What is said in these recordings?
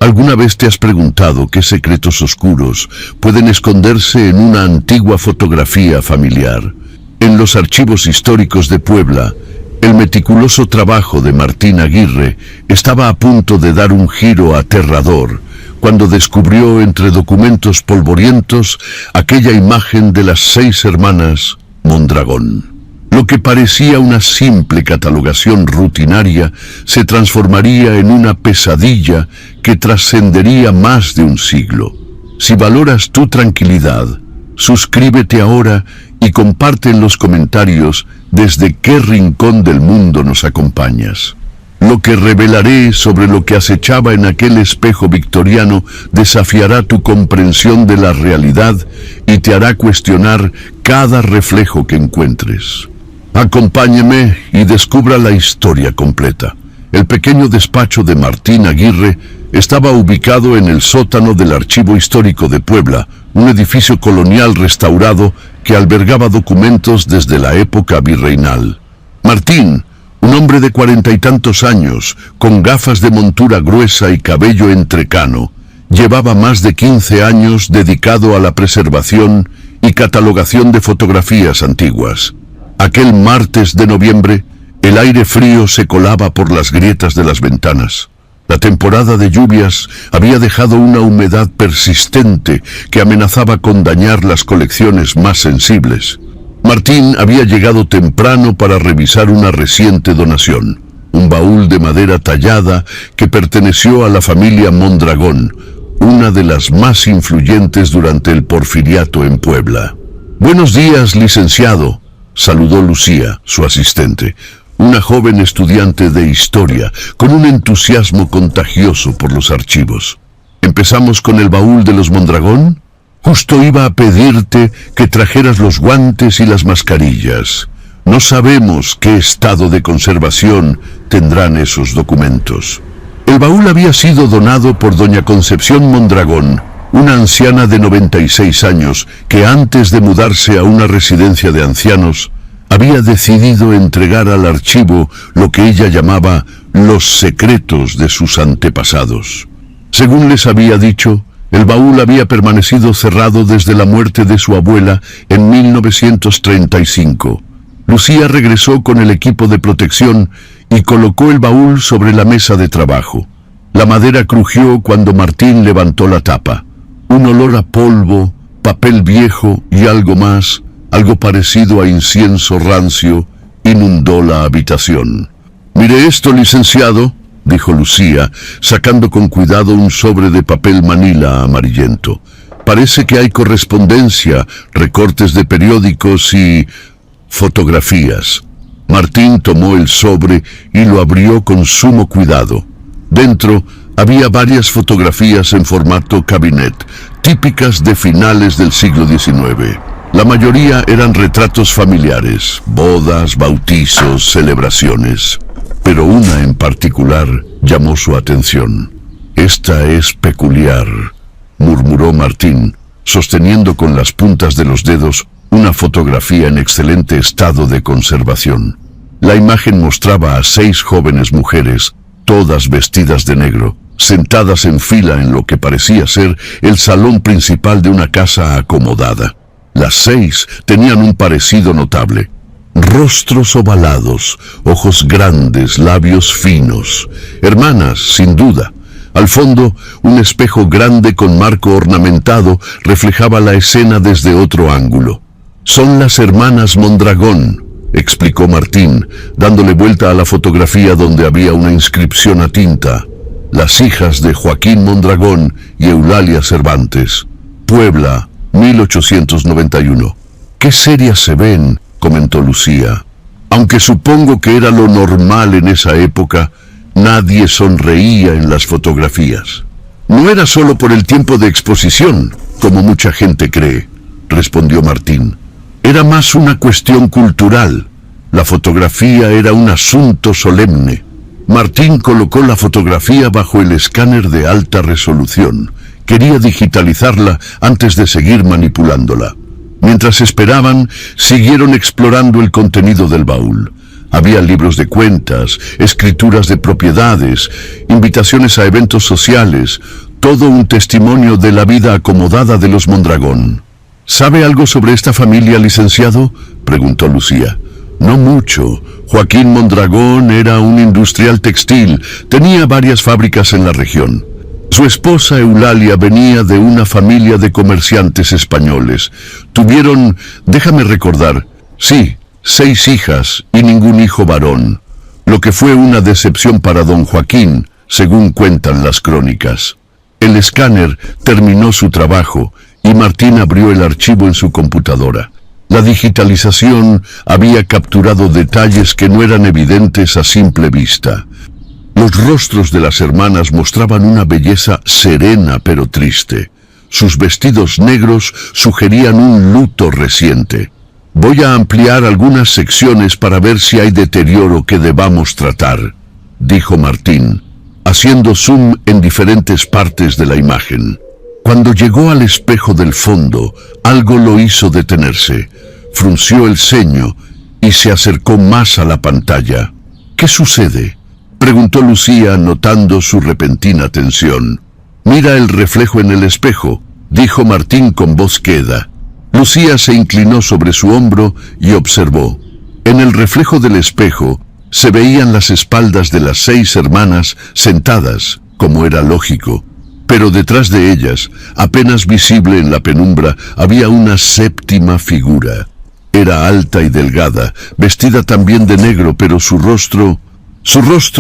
¿Alguna vez te has preguntado qué secretos oscuros pueden esconderse en una antigua fotografía familiar? En los archivos históricos de Puebla, el meticuloso trabajo de Martín Aguirre estaba a punto de dar un giro aterrador cuando descubrió entre documentos polvorientos aquella imagen de las 6 hermanas Mondragón. Lo que parecía una simple catalogación rutinaria se transformaría en una pesadilla que trascendería más de un siglo. Si valoras tu tranquilidad, suscríbete ahora y comparte en los comentarios desde qué rincón del mundo nos acompañas. Lo que revelaré sobre lo que acechaba en aquel espejo victoriano desafiará tu comprensión de la realidad y te hará cuestionar cada reflejo que encuentres. Acompáñeme y descubra la historia completa. El pequeño despacho de Martín Aguirre estaba ubicado en el sótano del Archivo Histórico de Puebla, un edificio colonial restaurado que albergaba documentos desde la época virreinal. Martín, un hombre de 40 y tantos años, con gafas de montura gruesa y cabello entrecano, llevaba más de 15 años dedicado a la preservación y catalogación de fotografías antiguas. Aquel martes de noviembre, el aire frío se colaba por las grietas de las ventanas. La temporada de lluvias había dejado una humedad persistente que amenazaba con dañar las colecciones más sensibles. Martín había llegado temprano para revisar una reciente donación, un baúl de madera tallada que perteneció a la familia Mondragón, una de las más influyentes durante el porfiriato en Puebla. «Buenos días, licenciado», saludó Lucía, su asistente, una joven estudiante de historia, con un entusiasmo contagioso por los archivos. ¿Empezamos con el baúl de los Mondragón? Justo iba a pedirte que trajeras los guantes y las mascarillas. No sabemos qué estado de conservación tendrán esos documentos. El baúl había sido donado por doña Concepción Mondragón, una anciana de 96 años que antes de mudarse a una residencia de ancianos, había decidido entregar al archivo lo que ella llamaba los secretos de sus antepasados. Según les había dicho, el baúl había permanecido cerrado desde la muerte de su abuela en 1935. Lucía regresó con el equipo de protección y colocó el baúl sobre la mesa de trabajo. La madera crujió cuando Martín levantó la tapa. Un olor a polvo, papel viejo y algo más, algo parecido a incienso rancio, inundó la habitación. «Mire esto, licenciado», dijo Lucía, sacando con cuidado un sobre de papel manila amarillento. «Parece que hay correspondencia, recortes de periódicos y fotografías». Martín tomó el sobre y lo abrió con sumo cuidado. Dentro había varias fotografías en formato cabinet, típicas de finales del siglo XIX. La mayoría eran retratos familiares, bodas, bautizos, celebraciones. Pero una en particular llamó su atención. «Esta es peculiar», murmuró Martín, sosteniendo con las puntas de los dedos una fotografía en excelente estado de conservación. La imagen mostraba a 6 jóvenes mujeres, todas vestidas de negro, sentadas en fila en lo que parecía ser el salón principal de una casa acomodada. Las 6 tenían un parecido notable. Rostros ovalados, ojos grandes, labios finos. Hermanas, sin duda. Al fondo, un espejo grande con marco ornamentado reflejaba la escena desde otro ángulo. «Son las hermanas Mondragón», explicó Martín, dándole vuelta a la fotografía donde había una inscripción a tinta. «Las hijas de Joaquín Mondragón y Eulalia Cervantes. Puebla, 1891. «Qué serias se ven», comentó Lucía. «Aunque supongo que era lo normal en esa época, nadie sonreía en las fotografías». «No era solo por el tiempo de exposición, como mucha gente cree», respondió Martín. «Era más una cuestión cultural. La fotografía era un asunto solemne». Martín colocó la fotografía bajo el escáner de alta resolución. Quería digitalizarla antes de seguir manipulándola. Mientras esperaban, siguieron explorando el contenido del baúl. Había libros de cuentas, escrituras de propiedades, invitaciones a eventos sociales, todo un testimonio de la vida acomodada de los Mondragón. ¿Sabe algo sobre esta familia, licenciado?, preguntó Lucía. No mucho. Joaquín Mondragón era un industrial textil, tenía varias fábricas en la región. Su esposa Eulalia venía de una familia de comerciantes españoles. Tuvieron, déjame recordar, sí, 6 hijas y ningún hijo varón, lo que fue una decepción para don Joaquín, según cuentan las crónicas. El escáner terminó su trabajo y Martín abrió el archivo en su computadora. La digitalización había capturado detalles que no eran evidentes a simple vista. Los rostros de las hermanas mostraban una belleza serena pero triste. Sus vestidos negros sugerían un luto reciente. Voy a ampliar algunas secciones para ver si hay deterioro que debamos tratar, dijo Martín, haciendo zoom en diferentes partes de la imagen. Cuando llegó al espejo del fondo, algo lo hizo detenerse. Frunció el ceño y se acercó más a la pantalla. ¿Qué sucede?, preguntó Lucía, notando su repentina tensión. Mira el reflejo en el espejo, dijo Martín con voz queda. Lucía se inclinó sobre su hombro y observó. En el reflejo del espejo se veían las espaldas de las 6 hermanas sentadas, como era lógico. Pero detrás de ellas, apenas visible en la penumbra, había una 7ª figura. Era alta y delgada, vestida también de negro, pero su rostro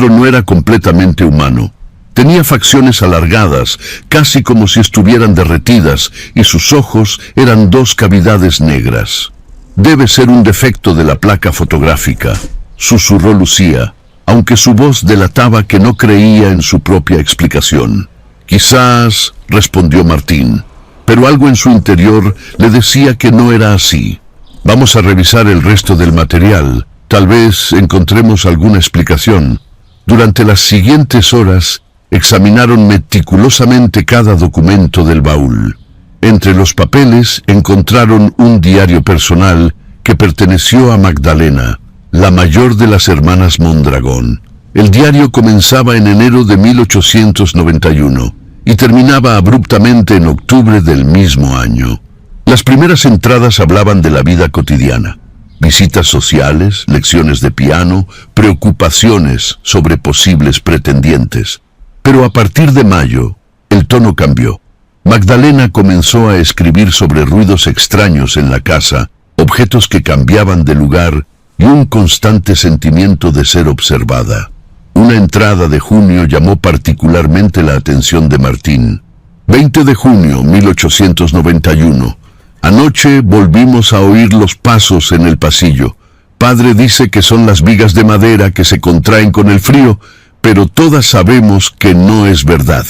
no era completamente humano. Tenía facciones alargadas, casi como si estuvieran derretidas, y sus ojos eran 2 cavidades negras. Debe ser un defecto de la placa fotográfica, susurró Lucía, aunque su voz delataba que no creía en su propia explicación. Quizás, respondió Martín, pero algo en su interior le decía que no era así. Vamos a revisar el resto del material. Tal vez encontremos alguna explicación. Durante las siguientes horas, examinaron meticulosamente cada documento del baúl. Entre los papeles encontraron un diario personal que perteneció a Magdalena, la mayor de las hermanas Mondragón. El diario comenzaba en enero de 1891 y terminaba abruptamente en octubre del mismo año. Las primeras entradas hablaban de la vida cotidiana. Visitas sociales, lecciones de piano, preocupaciones sobre posibles pretendientes. Pero a partir de mayo, el tono cambió. Magdalena comenzó a escribir sobre ruidos extraños en la casa, objetos que cambiaban de lugar y un constante sentimiento de ser observada. Una entrada de junio llamó particularmente la atención de Martín. 20 de junio, 1891. Anoche volvimos a oír los pasos en el pasillo. Padre dice que son las vigas de madera que se contraen con el frío, pero todas sabemos que no es verdad.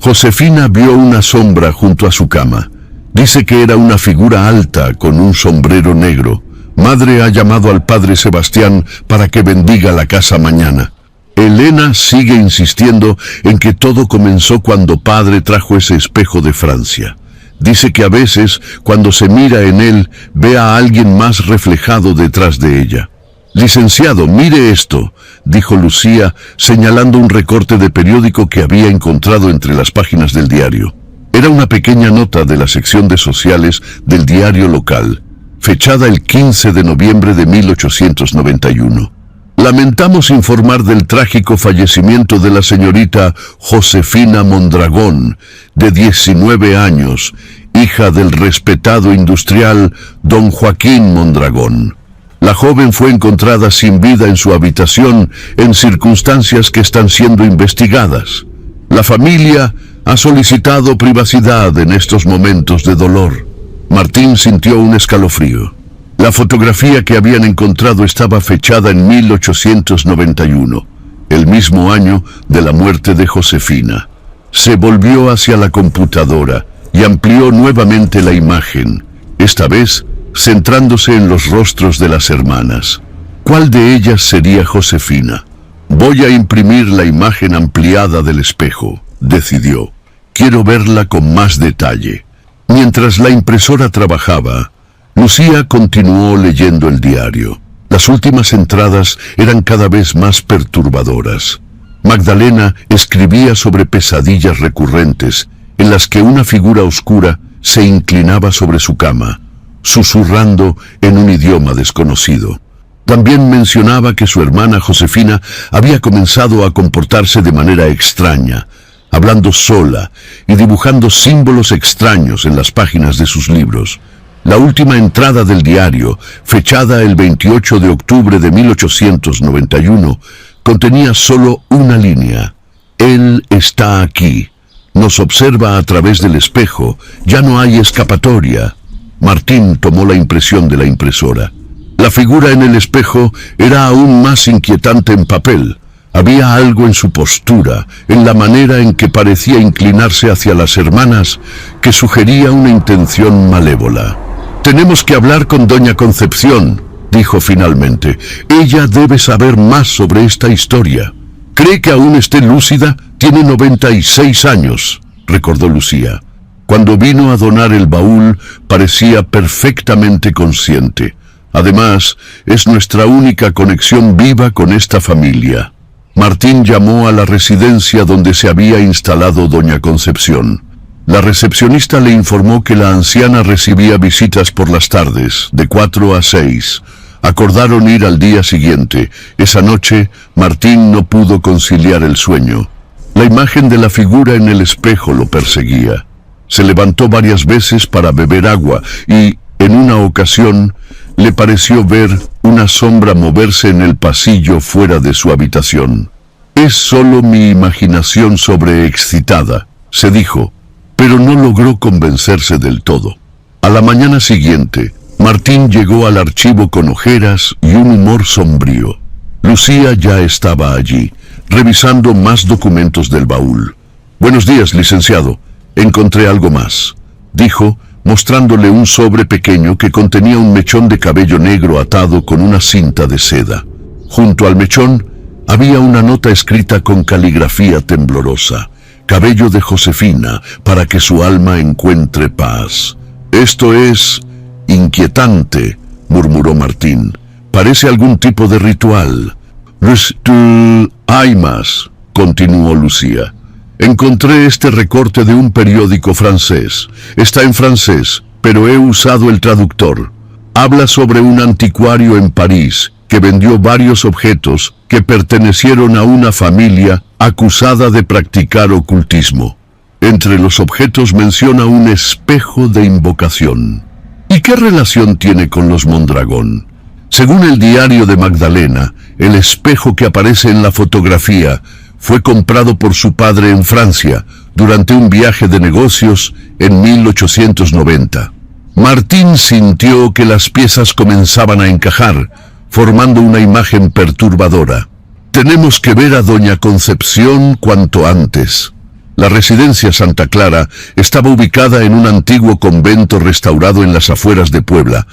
Josefina vio una sombra junto a su cama. Dice que era una figura alta con un sombrero negro. Madre ha llamado al padre Sebastián para que bendiga la casa mañana. Elena sigue insistiendo en que todo comenzó cuando padre trajo ese espejo de Francia. Dice que a veces, cuando se mira en él, ve a alguien más reflejado detrás de ella. Licenciado, mire esto, dijo Lucía, señalando un recorte de periódico que había encontrado entre las páginas del diario. Era una pequeña nota de la sección de sociales del diario local, fechada el 15 de noviembre de 1891. Lamentamos informar del trágico fallecimiento de la señorita Josefina Mondragón, de 19 años, hija del respetado industrial don Joaquín Mondragón. La joven fue encontrada sin vida en su habitación en circunstancias que están siendo investigadas. La familia ha solicitado privacidad en estos momentos de dolor. Martín sintió un escalofrío. La fotografía que habían encontrado estaba fechada en 1891, el mismo año de la muerte de Josefina. Se volvió hacia la computadora y amplió nuevamente la imagen, esta vez centrándose en los rostros de las hermanas. ¿Cuál de ellas sería Josefina? Voy a imprimir la imagen ampliada del espejo, decidió. Quiero verla con más detalle. Mientras la impresora trabajaba, Lucía continuó leyendo el diario. Las últimas entradas eran cada vez más perturbadoras. Magdalena escribía sobre pesadillas recurrentes, en las que una figura oscura se inclinaba sobre su cama, susurrando en un idioma desconocido. También mencionaba que su hermana Josefina había comenzado a comportarse de manera extraña, hablando sola y dibujando símbolos extraños en las páginas de sus libros. La última entrada del diario, fechada el 28 de octubre de 1891, contenía solo una línea. Él está aquí. Nos observa a través del espejo. Ya no hay escapatoria. Martín tomó la impresión de la impresora. La figura en el espejo era aún más inquietante en papel. Había algo en su postura, en la manera en que parecía inclinarse hacia las hermanas, que sugería una intención malévola. «Tenemos que hablar con doña Concepción», dijo finalmente. «Ella debe saber más sobre esta historia». «¿Cree que aún esté lúcida? Tiene 96 años», recordó Lucía. Cuando vino a donar el baúl, parecía perfectamente consciente. Además, es nuestra única conexión viva con esta familia. Martín llamó a la residencia donde se había instalado doña Concepción. La recepcionista le informó que la anciana recibía visitas por las tardes, de 4 a 6. Acordaron ir al día siguiente. Esa noche, Martín no pudo conciliar el sueño. La imagen de la figura en el espejo lo perseguía. Se levantó varias veces para beber agua y, en una ocasión, le pareció ver una sombra moverse en el pasillo fuera de su habitación. «Es solo mi imaginación sobreexcitada», se dijo, pero no logró convencerse del todo. A la mañana siguiente, Martín llegó al archivo con ojeras y un humor sombrío. Lucía ya estaba allí, revisando más documentos del baúl. «Buenos días, licenciado. Encontré algo más», dijo, mostrándole un sobre pequeño que contenía un mechón de cabello negro atado con una cinta de seda. Junto al mechón había una nota escrita con caligrafía temblorosa. «Cabello de Josefina, para que su alma encuentre paz». «Esto es inquietante», murmuró Martín. «Parece algún tipo de ritual». «Hay más», continuó Lucía. «Encontré este recorte de un periódico francés. Está en francés, pero he usado el traductor. Habla sobre un anticuario en París que vendió varios objetos que pertenecieron a una familia acusada de practicar ocultismo. Entre los objetos menciona un espejo de invocación. ¿Y qué relación tiene con los Mondragón? Según el diario de Magdalena, el espejo que aparece en la fotografía fue comprado por su padre en Francia durante un viaje de negocios en 1890. Martín sintió que las piezas comenzaban a encajar, formando una imagen perturbadora. «Tenemos que ver a doña Concepción cuanto antes». La residencia Santa Clara estaba ubicada en un antiguo convento restaurado en las afueras de Puebla.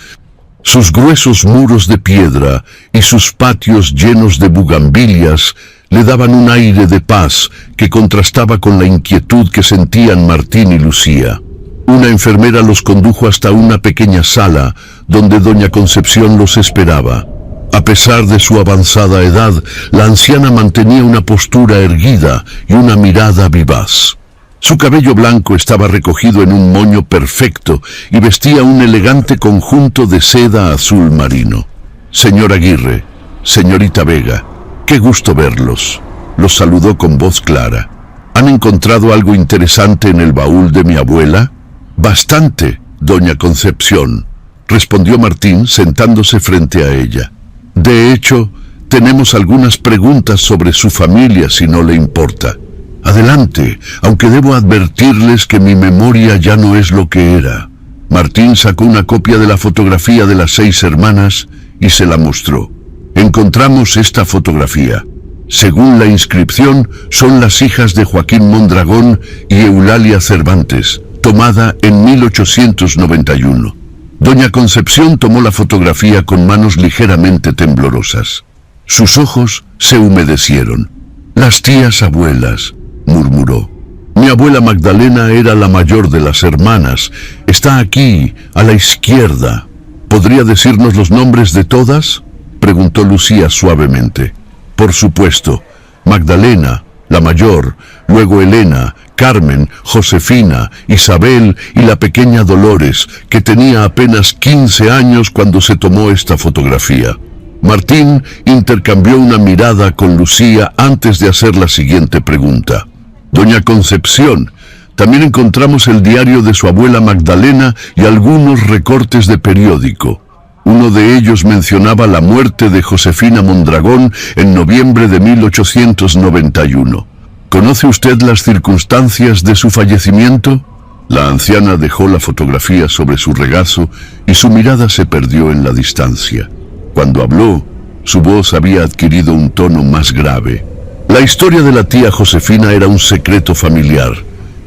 Sus gruesos muros de piedra y sus patios llenos de bugambilias le daban un aire de paz que contrastaba con la inquietud que sentían Martín y Lucía. Una enfermera los condujo hasta una pequeña sala donde doña Concepción los esperaba. A pesar de su avanzada edad, la anciana mantenía una postura erguida y una mirada vivaz. Su cabello blanco estaba recogido en un moño perfecto y vestía un elegante conjunto de seda azul marino. «Señor Aguirre, señorita Vega, qué gusto verlos», los saludó con voz clara. «¿Han encontrado algo interesante en el baúl de mi abuela?» «Bastante, doña Concepción», respondió Martín sentándose frente a ella. «De hecho, tenemos algunas preguntas sobre su familia, si no le importa». «Adelante, aunque debo advertirles que mi memoria ya no es lo que era». Martín sacó una copia de la fotografía de las 6 hermanas y se la mostró. «Encontramos esta fotografía. Según la inscripción, son las hijas de Joaquín Mondragón y Eulalia Cervantes, tomada en 1891. Doña Concepción tomó la fotografía con manos ligeramente temblorosas. Sus ojos se humedecieron. «Las tías abuelas», murmuró. «Mi abuela Magdalena era la mayor de las hermanas. Está aquí, a la izquierda. ¿Podría decirnos los nombres de todas?» preguntó Lucía suavemente. Por supuesto, Magdalena, la mayor, luego Elena, Carmen, Josefina, Isabel y la pequeña Dolores, que tenía apenas 15 años cuando se tomó esta fotografía. Martín intercambió una mirada con Lucía antes de hacer la siguiente pregunta. Doña Concepción, también encontramos el diario de su abuela Magdalena y algunos recortes de periódico. Uno de ellos mencionaba la muerte de Josefina Mondragón en noviembre de 1891. ¿Conoce usted las circunstancias de su fallecimiento? La anciana dejó la fotografía sobre su regazo y su mirada se perdió en la distancia. Cuando habló, su voz había adquirido un tono más grave. La historia de la tía Josefina era un secreto familiar.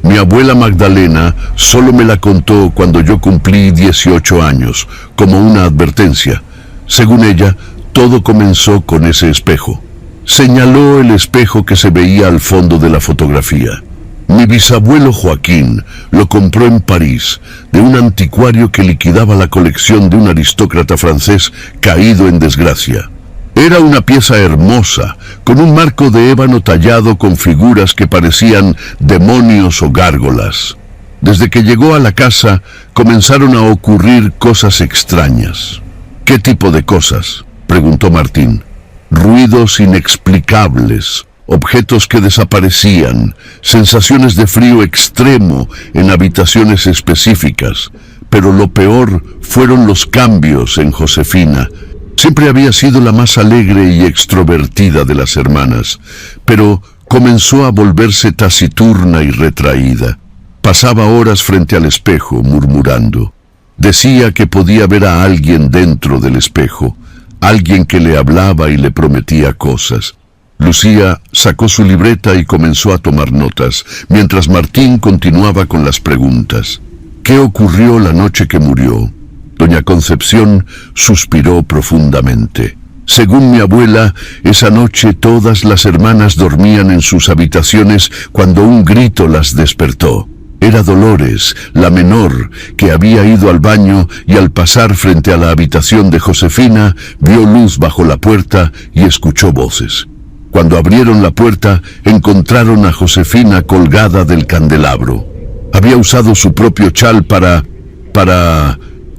Mi abuela Magdalena solo me la contó cuando yo cumplí 18 años, como una advertencia. Según ella, todo comenzó con ese espejo. Señaló el espejo que se veía al fondo de la fotografía. Mi bisabuelo Joaquín lo compró en París, de un anticuario que liquidaba la colección de un aristócrata francés caído en desgracia. Era una pieza hermosa, con un marco de ébano tallado con figuras que parecían demonios o gárgolas. Desde que llegó a la casa, comenzaron a ocurrir cosas extrañas. ¿Qué tipo de cosas?, preguntó Martín. Ruidos inexplicables, objetos que desaparecían, sensaciones de frío extremo en habitaciones específicas. Pero lo peor fueron los cambios en Josefina. Siempre había sido la más alegre y extrovertida de las hermanas, pero comenzó a volverse taciturna y retraída. Pasaba horas frente al espejo, murmurando. Decía que podía ver a alguien dentro del espejo, alguien que le hablaba y le prometía cosas. Lucía sacó su libreta y comenzó a tomar notas, mientras Martín continuaba con las preguntas. ¿Qué ocurrió la noche que murió? Doña Concepción suspiró profundamente. Según mi abuela, esa noche todas las hermanas dormían en sus habitaciones cuando un grito las despertó. Era Dolores, la menor, que había ido al baño y al pasar frente a la habitación de Josefina, vio luz bajo la puerta y escuchó voces. Cuando abrieron la puerta, encontraron a Josefina colgada del candelabro. Había usado su propio chal para...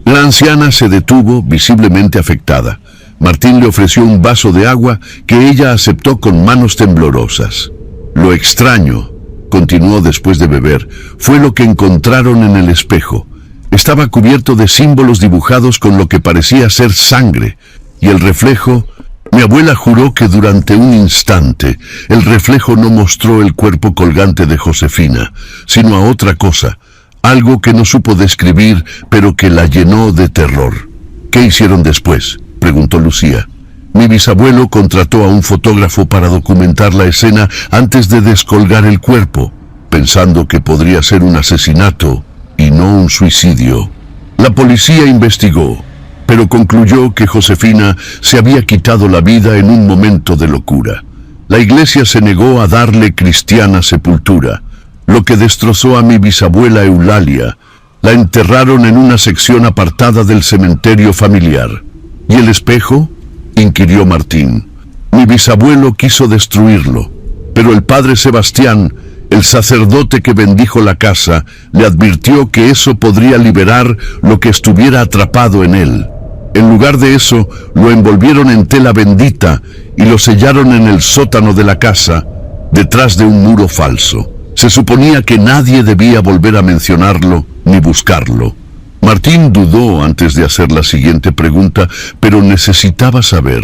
La anciana se detuvo, visiblemente afectada. Martín le ofreció un vaso de agua que ella aceptó con manos temblorosas. Lo extraño, continuó después de beber, fue lo que encontraron en el espejo. Estaba cubierto de símbolos dibujados con lo que parecía ser sangre, y el reflejo... Mi abuela juró que durante un instante el reflejo no mostró el cuerpo colgante de Josefina, sino a otra cosa, algo que no supo describir, pero que la llenó de terror. ¿Qué hicieron después?, preguntó Lucía. Mi bisabuelo contrató a un fotógrafo para documentar la escena antes de descolgar el cuerpo, pensando que podría ser un asesinato y no un suicidio. La policía investigó, pero concluyó que Josefina se había quitado la vida en un momento de locura. La iglesia se negó a darle cristiana sepultura, lo que destrozó a mi bisabuela Eulalia. La enterraron en una sección apartada del cementerio familiar. ¿Y el espejo?, inquirió Martín. Mi bisabuelo quiso destruirlo, pero el padre Sebastián, el sacerdote que bendijo la casa, le advirtió que eso podría liberar lo que estuviera atrapado en él. En lugar de eso, lo envolvieron en tela bendita y lo sellaron en el sótano de la casa, detrás de un muro falso. Se suponía que nadie debía volver a mencionarlo ni buscarlo. Martín dudó antes de hacer la siguiente pregunta, pero necesitaba saber.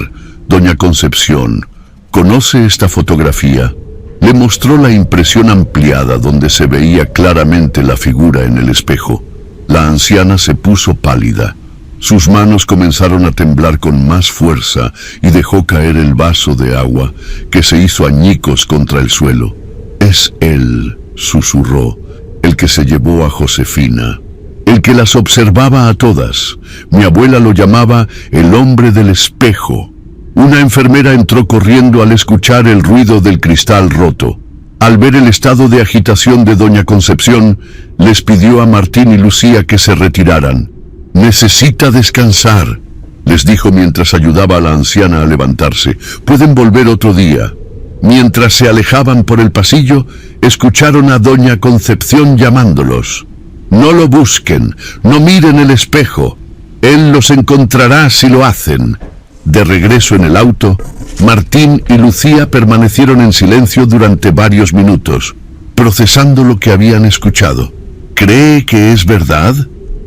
Doña Concepción, ¿conoce esta fotografía? Le mostró la impresión ampliada donde se veía claramente la figura en el espejo. La anciana se puso pálida. Sus manos comenzaron a temblar con más fuerza y dejó caer el vaso de agua, que se hizo añicos contra el suelo. Es él, susurró, el que se llevó a Josefina, el que las observaba a todas. Mi abuela lo llamaba el hombre del espejo. Una enfermera entró corriendo al escuchar el ruido del cristal roto. Al ver el estado de agitación de Doña Concepción, les pidió a Martín y Lucía que se retiraran. Necesita descansar. les dijo mientras ayudaba a la anciana a levantarse. Pueden volver otro día. Mientras se alejaban por el pasillo, escucharon a doña Concepción llamándolos. No lo busquen, no miren el espejo. Él los encontrará si lo hacen. De regreso en el auto, Martín y Lucía permanecieron en silencio durante varios minutos, procesando lo que habían escuchado. ¿Cree que es verdad?,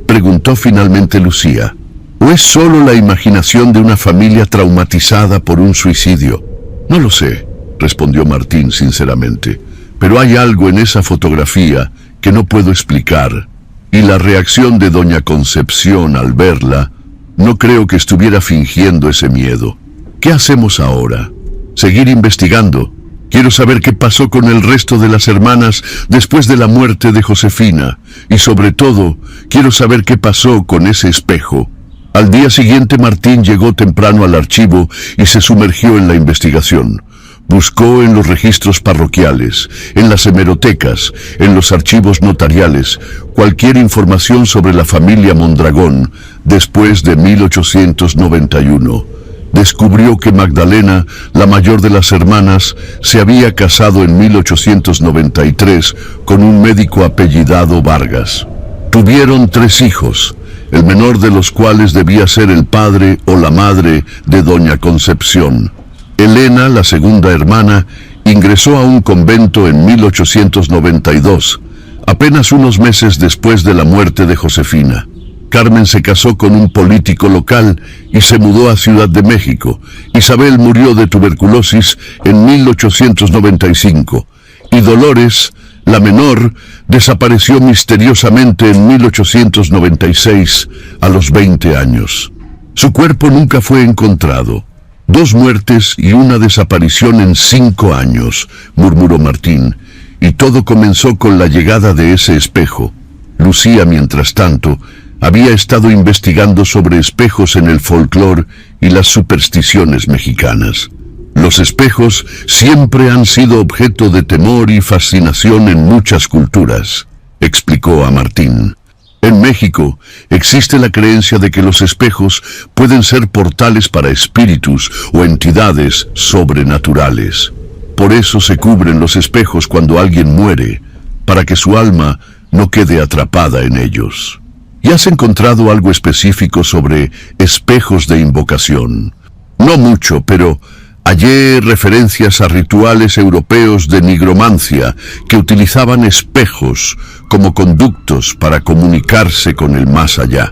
preguntó finalmente Lucía. ¿O es solo la imaginación de una familia traumatizada por un suicidio? No lo sé, respondió Martín sinceramente, pero hay algo en esa fotografía que no puedo explicar, y la reacción de doña Concepción al verla, no creo que estuviera fingiendo ese miedo. ¿Qué hacemos ahora? ¿Seguir investigando? Quiero saber qué pasó con el resto de las hermanas después de la muerte de Josefina, y sobre todo, quiero saber qué pasó con ese espejo. Al día siguiente Martín llegó temprano al archivo y se sumergió en la investigación. Buscó en los registros parroquiales, en las hemerotecas, en los archivos notariales, cualquier información sobre la familia Mondragón después de 1891. Descubrió que Magdalena, la mayor de las hermanas, se había casado en 1893 con un médico apellidado Vargas. Tuvieron 3 hijos, el menor de los cuales debía ser el padre o la madre de doña Concepción. Elena, la segunda hermana, ingresó a un convento en 1892, apenas unos meses después de la muerte de Josefina. Carmen se casó con un político local y se mudó a Ciudad de México. Isabel murió de tuberculosis en 1895 y Dolores, la menor, desapareció misteriosamente en 1896 a los 20 años. Su cuerpo nunca fue encontrado. 2 muertes y una desaparición en 5 años, murmuró Martín, y todo comenzó con la llegada de ese espejo. Lucía, mientras tanto, había estado investigando sobre espejos en el folclore y las supersticiones mexicanas. Los espejos siempre han sido objeto de temor y fascinación en muchas culturas, explicó a Martín. En México existe la creencia de que los espejos pueden ser portales para espíritus o entidades sobrenaturales. Por eso se cubren los espejos cuando alguien muere, para que su alma no quede atrapada en ellos. ¿Y has encontrado algo específico sobre espejos de invocación? No mucho, pero hallé referencias a rituales europeos de nigromancia que utilizaban espejos como conductos para comunicarse con el más allá.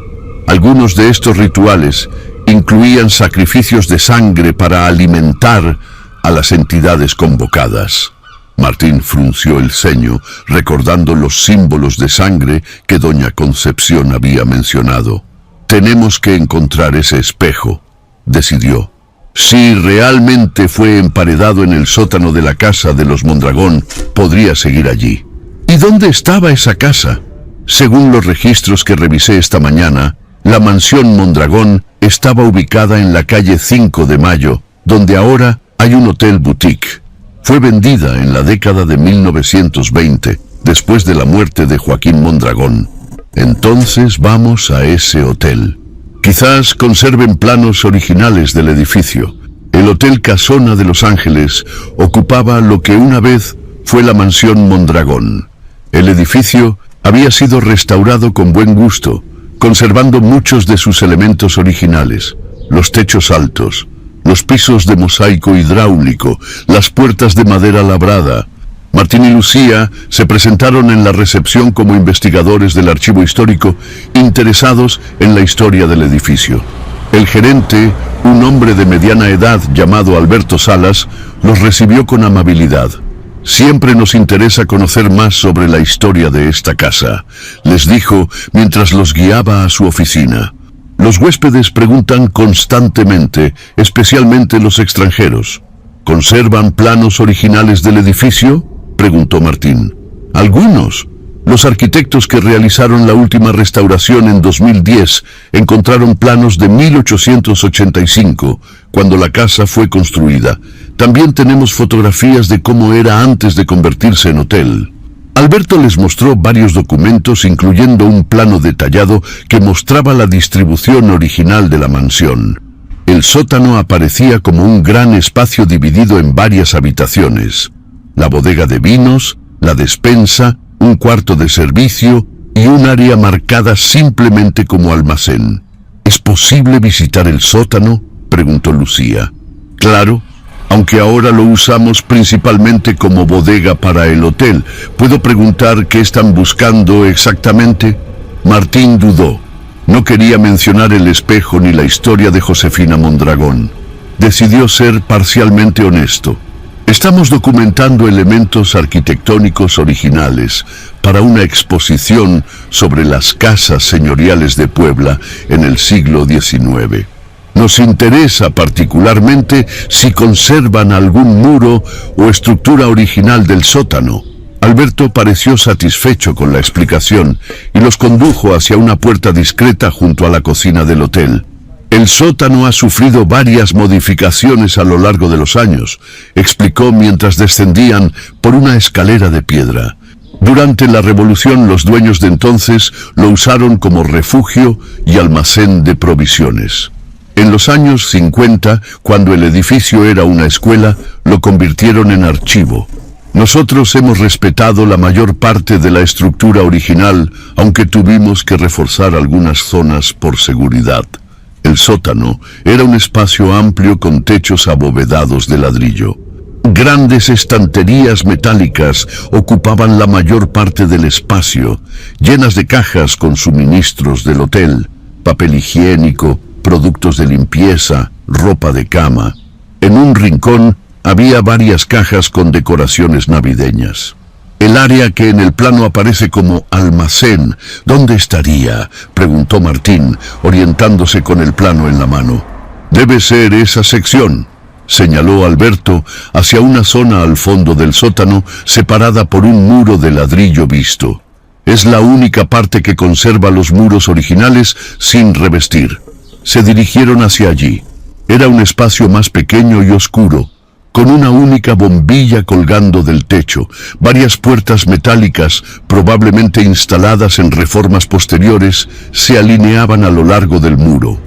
Algunos de estos rituales incluían sacrificios de sangre para alimentar a las entidades convocadas. Martín frunció el ceño, recordando los símbolos de sangre que doña Concepción había mencionado. Tenemos que encontrar ese espejo, decidió. Si realmente fue emparedado en el sótano de la casa de los Mondragón, podría seguir allí. ¿Y dónde estaba esa casa? Según los registros que revisé esta mañana, la mansión Mondragón estaba ubicada en la calle 5 de Mayo, donde ahora hay un hotel boutique. Fue vendida en la década de 1920, después de la muerte de Joaquín Mondragón. Entonces vamos a ese hotel. Quizás conserven planos originales del edificio. El Hotel Casona de Los Ángeles ocupaba lo que una vez fue la mansión Mondragón. El edificio había sido restaurado con buen gusto, conservando muchos de sus elementos originales: los techos altos, los pisos de mosaico hidráulico, las puertas de madera labrada. Martín y Lucía se presentaron en la recepción como investigadores del archivo histórico, interesados en la historia del edificio. El gerente, un hombre de mediana edad llamado Alberto Salas, los recibió con amabilidad. Siempre nos interesa conocer más sobre la historia de esta casa, les dijo mientras los guiaba a su oficina. Los huéspedes preguntan constantemente, especialmente los extranjeros. ¿Conservan planos originales del edificio?, preguntó Martín. Algunos. Los arquitectos que realizaron la última restauración en 2010 encontraron planos de 1885, cuando la casa fue construida. También tenemos fotografías de cómo era antes de convertirse en hotel. Alberto les mostró varios documentos, incluyendo un plano detallado que mostraba la distribución original de la mansión. El sótano aparecía como un gran espacio dividido en varias habitaciones: la bodega de vinos, la despensa, un cuarto de servicio y un área marcada simplemente como almacén. ¿Es posible visitar el sótano?, preguntó Lucía. Claro, aunque ahora lo usamos principalmente como bodega para el hotel. ¿Puedo preguntar qué están buscando exactamente? Martín dudó. No quería mencionar el espejo ni la historia de Josefina Mondragón. Decidió ser parcialmente honesto. Estamos documentando elementos arquitectónicos originales para una exposición sobre las casas señoriales de Puebla en el siglo XIX. Nos interesa particularmente si conservan algún muro o estructura original del sótano. Alberto pareció satisfecho con la explicación y los condujo hacia una puerta discreta junto a la cocina del hotel. El sótano ha sufrido varias modificaciones a lo largo de los años, explicó mientras descendían por una escalera de piedra. Durante la Revolución, los dueños de entonces lo usaron como refugio y almacén de provisiones. En los años 50, cuando el edificio era una escuela, lo convirtieron en archivo. Nosotros hemos respetado la mayor parte de la estructura original, aunque tuvimos que reforzar algunas zonas por seguridad. El sótano era un espacio amplio con techos abovedados de ladrillo. Grandes estanterías metálicas ocupaban la mayor parte del espacio, llenas de cajas con suministros del hotel, papel higiénico, productos de limpieza, ropa de cama. En un rincón había varias cajas con decoraciones navideñas. El área que en el plano aparece como almacén, ¿dónde estaría?, preguntó Martín, orientándose con el plano en la mano. Debe ser esa sección, señaló Alberto hacia una zona al fondo del sótano separada por un muro de ladrillo visto. Es la única parte que conserva los muros originales sin revestir. Se dirigieron hacia allí. Era un espacio más pequeño y oscuro, con una única bombilla colgando del techo, varias puertas metálicas, probablemente instaladas en reformas posteriores, se alineaban a lo largo del muro.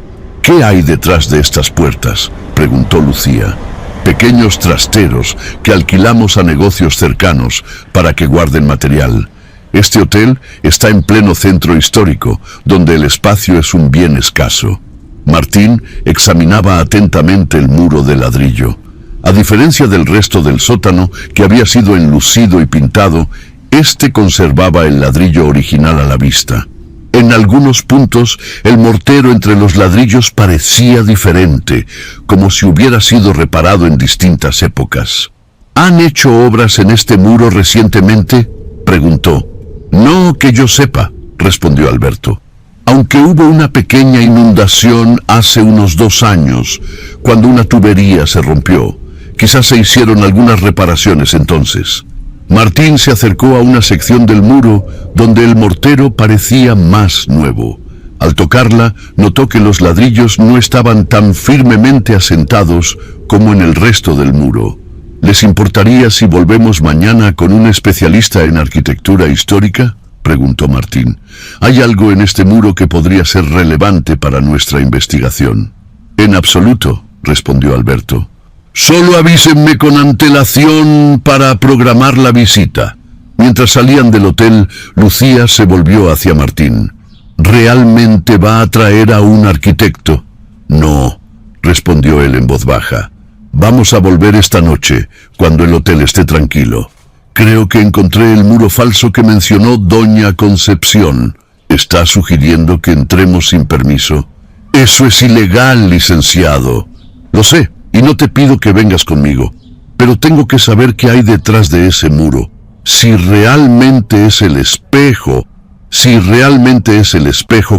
¿Qué hay detrás de estas puertas?, preguntó Lucía. Pequeños trasteros que alquilamos a negocios cercanos para que guarden material. Este hotel está en pleno centro histórico, donde el espacio es un bien escaso. Martín examinaba atentamente el muro de ladrillo. A diferencia del resto del sótano, que había sido enlucido y pintado, este conservaba el ladrillo original a la vista. En algunos puntos, el mortero entre los ladrillos parecía diferente, como si hubiera sido reparado en distintas épocas. ¿Han hecho obras en este muro recientemente?, preguntó. No que yo sepa, respondió Alberto. Aunque hubo una pequeña inundación hace unos 2 años, cuando una tubería se rompió. Quizás se hicieron algunas reparaciones entonces. Martín se acercó a una sección del muro donde el mortero parecía más nuevo. Al tocarla, notó que los ladrillos no estaban tan firmemente asentados como en el resto del muro. ¿Les importaría si volvemos mañana con un especialista en arquitectura histórica?, preguntó Martín. ¿Hay algo en este muro que podría ser relevante para nuestra investigación? En absoluto, respondió Alberto. Solo avísenme con antelación para programar la visita. Mientras salían del hotel, Lucía se volvió hacia Martín. ¿Realmente va a traer a un arquitecto? No, respondió él en voz baja. Vamos a volver esta noche, cuando el hotel esté tranquilo. Creo que encontré el muro falso que mencionó Doña Concepción. ¿Está sugiriendo que entremos sin permiso? Eso es ilegal, licenciado. Lo sé, y no te pido que vengas conmigo. Pero tengo que saber qué hay detrás de ese muro. Si realmente es el espejo,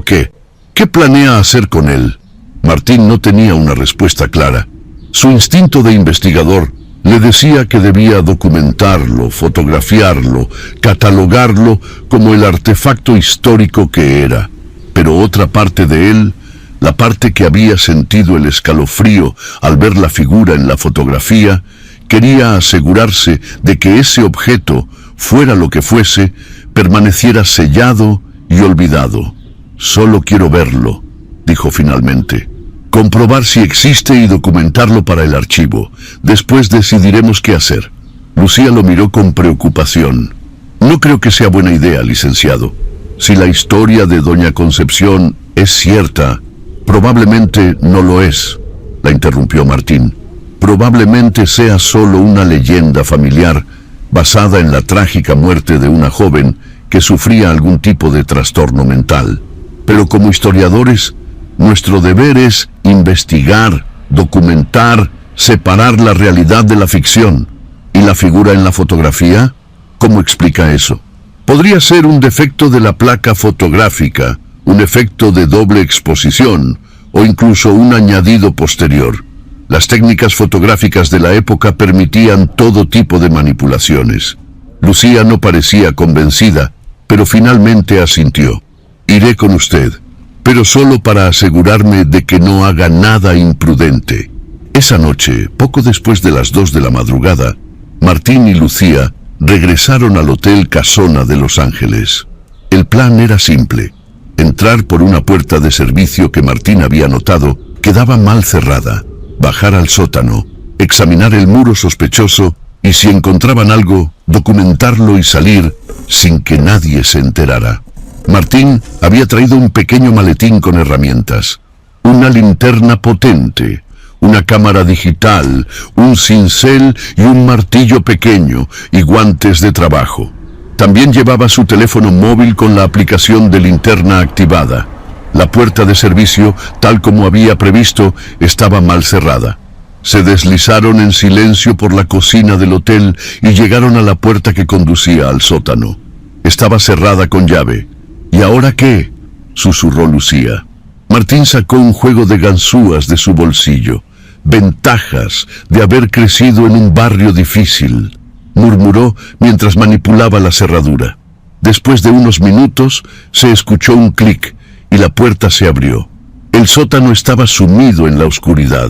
¿qué? ¿Qué planea hacer con él? Martín no tenía una respuesta clara. Su instinto de investigador le decía que debía documentarlo, fotografiarlo, catalogarlo como el artefacto histórico que era. Pero otra parte de él, la parte que había sentido el escalofrío al ver la figura en la fotografía, quería asegurarse de que ese objeto fuera lo que fuese, permaneciera sellado y olvidado. «Solo quiero verlo», dijo finalmente. «Comprobar si existe y documentarlo para el archivo. Después decidiremos qué hacer». Lucía lo miró con preocupación. «No creo que sea buena idea, licenciado. Si la historia de doña Concepción es cierta, probablemente no lo es», la interrumpió Martín. «Probablemente sea solo una leyenda familiar basada en la trágica muerte de una joven que sufría algún tipo de trastorno mental. Pero como historiadores, nuestro deber es investigar, documentar, separar la realidad de la ficción. ¿Y la figura en la fotografía? ¿Cómo explica eso? Podría ser un defecto de la placa fotográfica, un efecto de doble exposición o incluso un añadido posterior. Las técnicas fotográficas de la época permitían todo tipo de manipulaciones». Lucía no parecía convencida, pero finalmente asintió. «Iré con usted, pero solo para asegurarme de que no haga nada imprudente». Esa noche, poco después de las 2 de la madrugada, Martín y Lucía regresaron al Hotel Casona de Los Ángeles. El plan era simple: entrar por una puerta de servicio que Martín había notado quedaba mal cerrada, bajar al sótano, examinar el muro sospechoso y, si encontraban algo, documentarlo y salir sin que nadie se enterara. Martín había traído un pequeño maletín con herramientas, una linterna potente, una cámara digital, un cincel y un martillo pequeño y guantes de trabajo. También llevaba su teléfono móvil con la aplicación de linterna activada. La puerta de servicio, tal como había previsto, estaba mal cerrada. Se deslizaron en silencio por la cocina del hotel y llegaron a la puerta que conducía al sótano. Estaba cerrada con llave. «¿Y ahora qué?», susurró Lucía. Martín sacó un juego de ganzúas de su bolsillo. «Ventajas de haber crecido en un barrio difícil», murmuró mientras manipulaba la cerradura. Después de unos minutos se escuchó un clic y la puerta se abrió. El sótano estaba sumido en la oscuridad.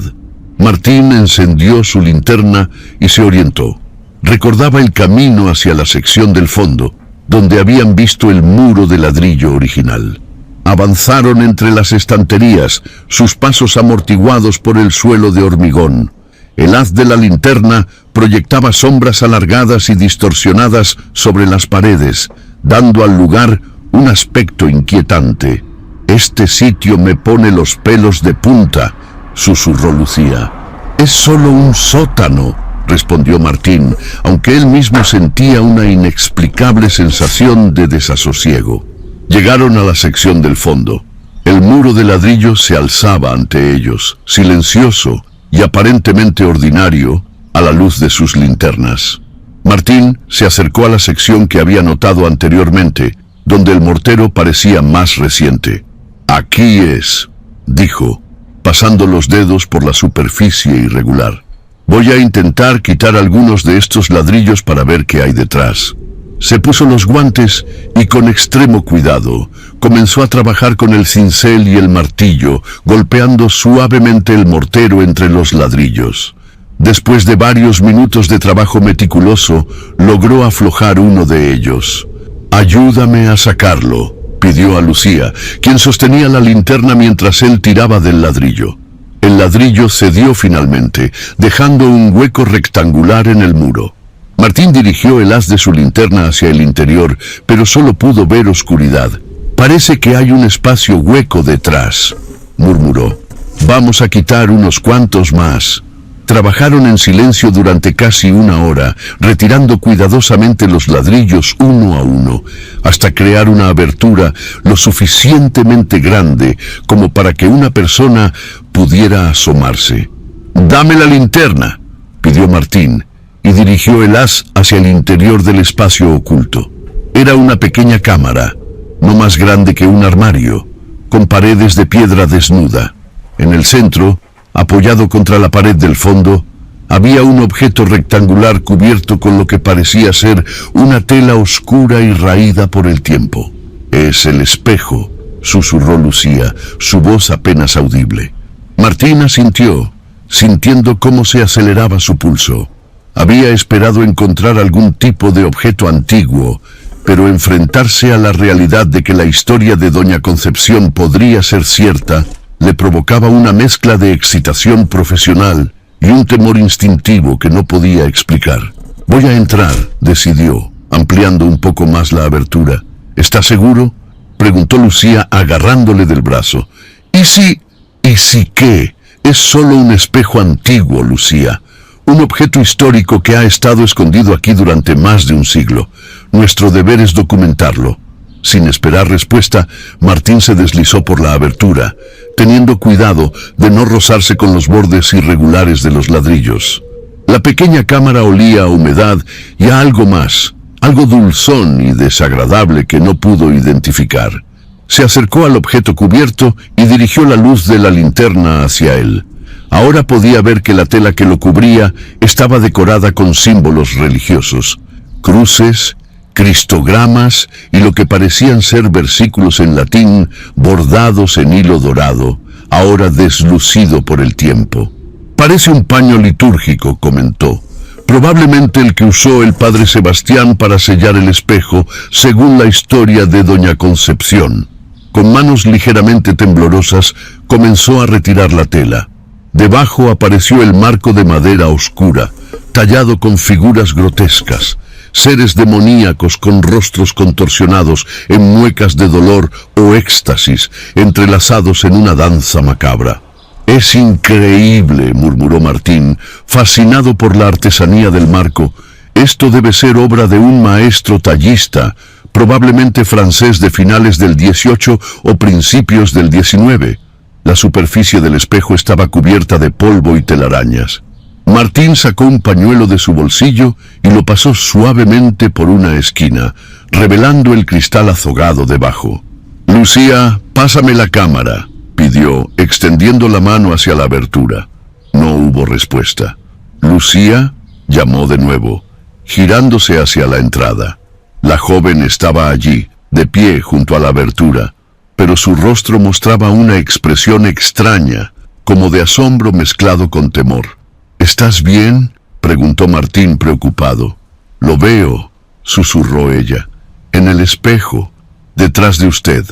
Martín encendió su linterna y se orientó. Recordaba el camino hacia la sección del fondo, donde habían visto el muro de ladrillo original. Avanzaron entre las estanterías, sus pasos amortiguados por el suelo de hormigón. El haz de la linterna proyectaba sombras alargadas y distorsionadas sobre las paredes, dando al lugar un aspecto inquietante. «Este sitio me pone los pelos de punta», susurró Lucía. «Es solo un sótano», respondió Martín, aunque él mismo sentía una inexplicable sensación de desasosiego. Llegaron a la sección del fondo. El muro de ladrillo se alzaba ante ellos, silencioso y aparentemente ordinario, a la luz de sus linternas. Martín se acercó a la sección que había notado anteriormente, donde el mortero parecía más reciente. «Aquí es», dijo, pasando los dedos por la superficie irregular. «Voy a intentar quitar algunos de estos ladrillos para ver qué hay detrás». Se puso los guantes y con extremo cuidado comenzó a trabajar con el cincel y el martillo, golpeando suavemente el mortero entre los ladrillos. Después de varios minutos de trabajo meticuloso, logró aflojar uno de ellos. «Ayúdame a sacarlo», pidió a Lucía, quien sostenía la linterna mientras él tiraba del ladrillo. El ladrillo cedió finalmente, dejando un hueco rectangular en el muro. Martín dirigió el haz de su linterna hacia el interior, pero solo pudo ver oscuridad. «Parece que hay un espacio hueco detrás», murmuró. «Vamos a quitar unos cuantos más». Trabajaron en silencio durante casi una hora, retirando cuidadosamente los ladrillos uno a uno, hasta crear una abertura lo suficientemente grande como para que una persona pudiera asomarse. «Dame la linterna», pidió Martín, y dirigió el haz hacia el interior del espacio oculto. Era una pequeña cámara, no más grande que un armario, con paredes de piedra desnuda. En el centro, apoyado contra la pared del fondo, había un objeto rectangular cubierto con lo que parecía ser una tela oscura y raída por el tiempo. «Es el espejo», susurró Lucía, su voz apenas audible. Martín asintió, sintiendo cómo se aceleraba su pulso. Había esperado encontrar algún tipo de objeto antiguo, pero enfrentarse a la realidad de que la historia de Doña Concepción podría ser cierta le provocaba una mezcla de excitación profesional y un temor instintivo que no podía explicar. «Voy a entrar», decidió, ampliando un poco más la abertura. «¿Está seguro?», preguntó Lucía agarrándole del brazo. «¿Y si qué? Es solo un espejo antiguo, Lucía. Un objeto histórico que ha estado escondido aquí durante más de un siglo. Nuestro deber es documentarlo». Sin esperar respuesta, Martín se deslizó por la abertura, teniendo cuidado de no rozarse con los bordes irregulares de los ladrillos. La pequeña cámara olía a humedad y a algo más, algo dulzón y desagradable que no pudo identificar. Se acercó al objeto cubierto y dirigió la luz de la linterna hacia él. Ahora podía ver que la tela que lo cubría estaba decorada con símbolos religiosos, cruces, cristogramas y lo que parecían ser versículos en latín bordados en hilo dorado, ahora deslucido por el tiempo. «Parece un paño litúrgico», comentó. «Probablemente el que usó el padre Sebastián para sellar el espejo, según la historia de Doña Concepción». Con manos ligeramente temblorosas, comenzó a retirar la tela. Debajo apareció el marco de madera oscura, tallado con figuras grotescas, seres demoníacos con rostros contorsionados en muecas de dolor o éxtasis, entrelazados en una danza macabra. «Es increíble», murmuró Martín, fascinado por la artesanía del marco. «Esto debe ser obra de un maestro tallista, probablemente francés de finales del 18 o principios del 19. La superficie del espejo estaba cubierta de polvo y telarañas. Martín sacó un pañuelo de su bolsillo y lo pasó suavemente por una esquina, revelando el cristal azogado debajo. «Lucía, pásame la cámara», pidió, extendiendo la mano hacia la abertura. No hubo respuesta. «Lucía», llamó de nuevo, girándose hacia la entrada. La joven estaba allí, de pie junto a la abertura, pero su rostro mostraba una expresión extraña, como de asombro mezclado con temor. «¿Estás bien?», preguntó Martín preocupado. «Lo veo», susurró ella, «en el espejo, detrás de usted».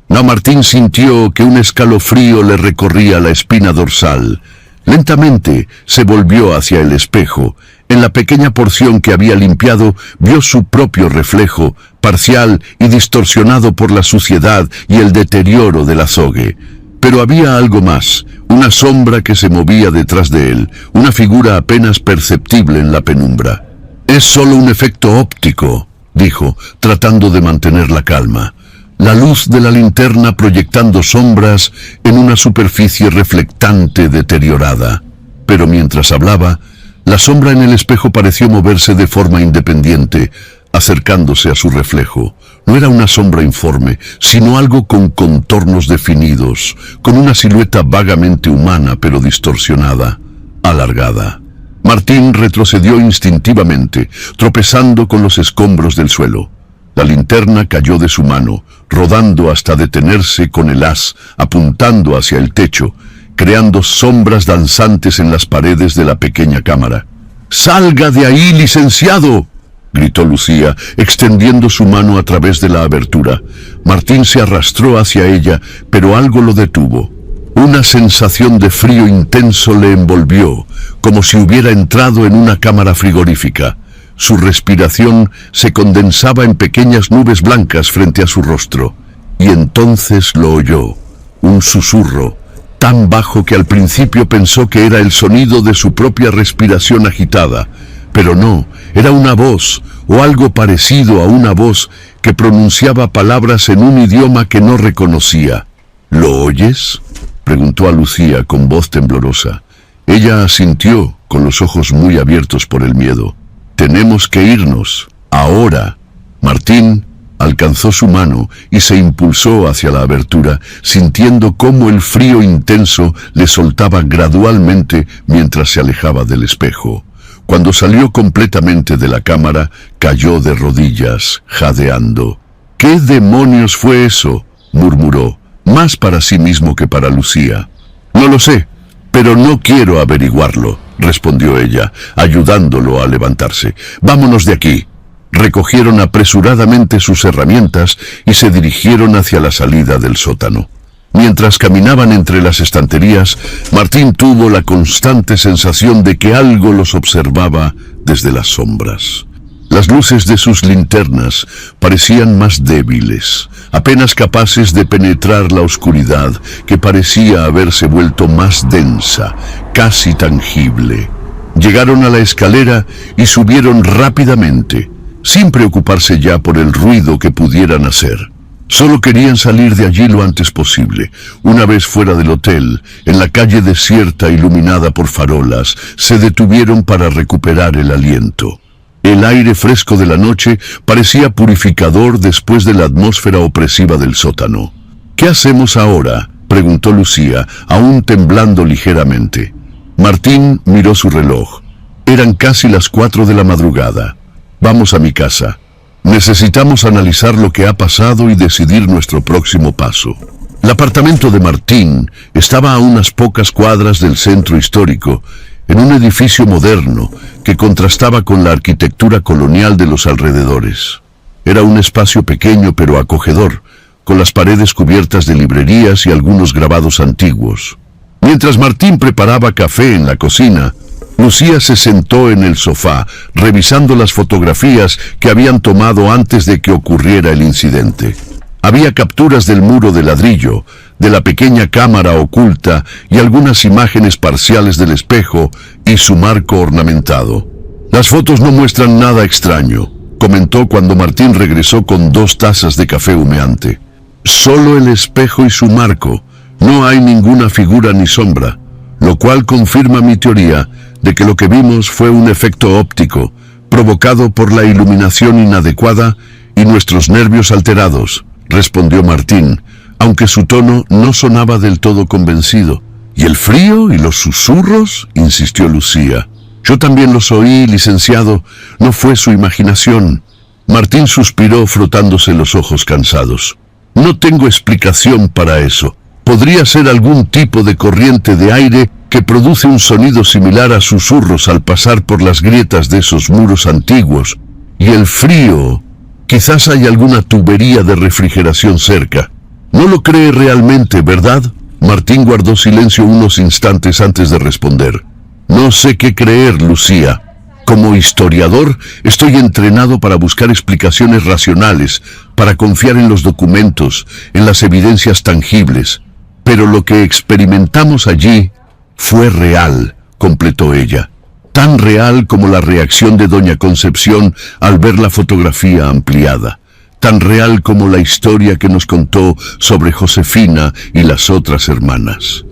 Martín sintió que un escalofrío le recorría la espina dorsal. Lentamente se volvió hacia el espejo. En la pequeña porción que había limpiado, vio su propio reflejo, parcial y distorsionado por la suciedad y el deterioro del azogue. Pero había algo más, una sombra que se movía detrás de él, una figura apenas perceptible en la penumbra. «Es solo un efecto óptico», dijo, tratando de mantener la calma. La luz de la linterna proyectando sombras en una superficie reflectante deteriorada. Pero mientras hablaba, la sombra en el espejo pareció moverse de forma independiente, acercándose a su reflejo. No era una sombra informe, sino algo con contornos definidos, con una silueta vagamente humana pero distorsionada, alargada. Martín retrocedió instintivamente, tropezando con los escombros del suelo. La linterna cayó de su mano, rodando hasta detenerse con el haz, apuntando hacia el techo, creando sombras danzantes en las paredes de la pequeña cámara. «¡Salga de ahí, licenciado!», gritó Lucía, extendiendo su mano a través de la abertura. Martín se arrastró hacia ella, pero algo lo detuvo. Una sensación de frío intenso le envolvió, como si hubiera entrado en una cámara frigorífica. Su respiración se condensaba en pequeñas nubes blancas frente a su rostro. Y entonces lo oyó, un susurro, tan bajo que al principio pensó que era el sonido de su propia respiración agitada. Pero no, era una voz, o algo parecido a una voz, que pronunciaba palabras en un idioma que no reconocía. «¿Lo oyes?», preguntó a Lucía con voz temblorosa. Ella asintió, con los ojos muy abiertos por el miedo. «Tenemos que irnos, ahora». Martín alcanzó su mano y se impulsó hacia la abertura, sintiendo cómo el frío intenso le soltaba gradualmente mientras se alejaba del espejo. Cuando salió completamente de la cámara, cayó de rodillas, jadeando. «¿Qué demonios fue eso?», murmuró, más para sí mismo que para Lucía. «No lo sé, pero no quiero averiguarlo», respondió ella, ayudándolo a levantarse. «Vámonos de aquí». Recogieron apresuradamente sus herramientas y se dirigieron hacia la salida del sótano. Mientras caminaban entre las estanterías, Martín tuvo la constante sensación de que algo los observaba desde las sombras. Las luces de sus linternas parecían más débiles, apenas capaces de penetrar la oscuridad que parecía haberse vuelto más densa, casi tangible. Llegaron a la escalera y subieron rápidamente, sin preocuparse ya por el ruido que pudieran hacer. Solo querían salir de allí lo antes posible. Una vez fuera del hotel, en la calle desierta iluminada por farolas, se detuvieron para recuperar el aliento. El aire fresco de la noche parecía purificador después de la atmósfera opresiva del sótano. «¿Qué hacemos ahora?», preguntó Lucía, aún temblando ligeramente. Martín miró su reloj. Eran casi las 4 de la madrugada. «Vamos a mi casa. Necesitamos analizar lo que ha pasado y decidir nuestro próximo paso». El apartamento de Martín estaba a unas pocas cuadras del centro histórico, en un edificio moderno que contrastaba con la arquitectura colonial de los alrededores. Era un espacio pequeño pero acogedor, con las paredes cubiertas de librerías y algunos grabados antiguos. Mientras Martín preparaba café en la cocina, Lucía se sentó en el sofá, revisando las fotografías que habían tomado antes de que ocurriera el incidente. Había capturas del muro de ladrillo, de la pequeña cámara oculta y algunas imágenes parciales del espejo y su marco ornamentado. «Las fotos no muestran nada extraño», comentó cuando Martín regresó con 2 tazas de café humeante. «Solo el espejo y su marco. No hay ninguna figura ni sombra, lo cual confirma mi teoría de que lo que vimos fue un efecto óptico, provocado por la iluminación inadecuada y nuestros nervios alterados», respondió Martín, aunque su tono no sonaba del todo convencido. «¿Y el frío y los susurros?», insistió Lucía. «Yo también los oí, licenciado. No fue su imaginación». Martín suspiró frotándose los ojos cansados. «No tengo explicación para eso. Podría ser algún tipo de corriente de aire que produce un sonido similar a susurros al pasar por las grietas de esos muros antiguos. Y el frío, quizás hay alguna tubería de refrigeración cerca. No lo cree realmente, ¿verdad?». Martín guardó silencio unos instantes antes de responder. «No sé qué creer, Lucía. Como historiador, estoy entrenado para buscar explicaciones racionales, para confiar en los documentos, en las evidencias tangibles. Pero lo que experimentamos allí fue real», completó ella. «Tan real como la reacción de doña Concepción al ver la fotografía ampliada. Tan real como la historia que nos contó sobre Josefina y las otras hermanas».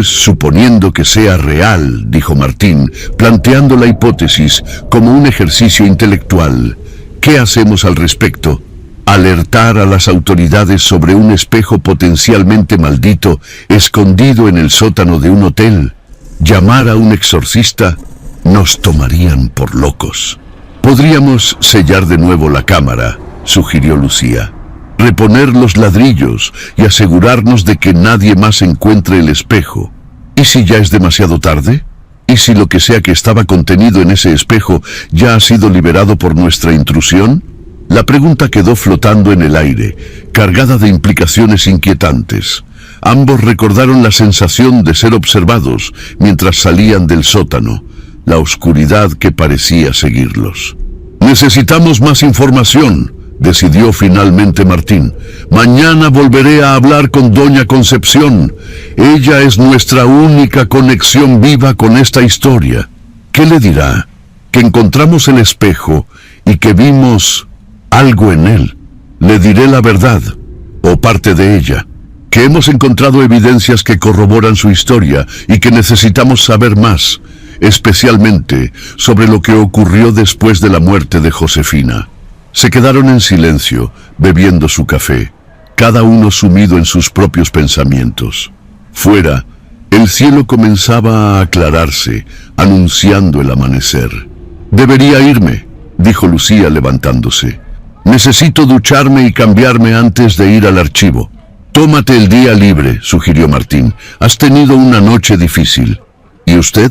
«Suponiendo que sea real», dijo Martín, planteando la hipótesis como un ejercicio intelectual. «¿Qué hacemos al respecto? Alertar a las autoridades sobre un espejo potencialmente maldito escondido en el sótano de un hotel. Llamar a un exorcista. Nos tomarían por locos. Podríamos sellar de nuevo la cámara», sugirió Lucía. «Reponer los ladrillos y asegurarnos de que nadie más encuentre el espejo. ¿Y si ya es demasiado tarde? ¿Y si lo que sea que estaba contenido en ese espejo ya ha sido liberado por nuestra intrusión?». La pregunta quedó flotando en el aire, cargada de implicaciones inquietantes. Ambos recordaron la sensación de ser observados mientras salían del sótano, la oscuridad que parecía seguirlos. «Necesitamos más información», decidió finalmente Martín. «Mañana volveré a hablar con doña Concepción. Ella es nuestra única conexión viva con esta historia. ¿Qué le dirá? Que encontramos el espejo y que vimos algo en él. Le diré la verdad, o parte de ella, que hemos encontrado evidencias que corroboran su historia y que necesitamos saber más, especialmente sobre lo que ocurrió después de la muerte de Josefina». Se quedaron en silencio, bebiendo su café, cada uno sumido en sus propios pensamientos. Fuera, el cielo comenzaba a aclararse, anunciando el amanecer. «Debería irme», dijo Lucía levantándose. «Necesito ducharme y cambiarme antes de ir al archivo». «Tómate el día libre», sugirió Martín. «Has tenido una noche difícil». «¿Y usted?».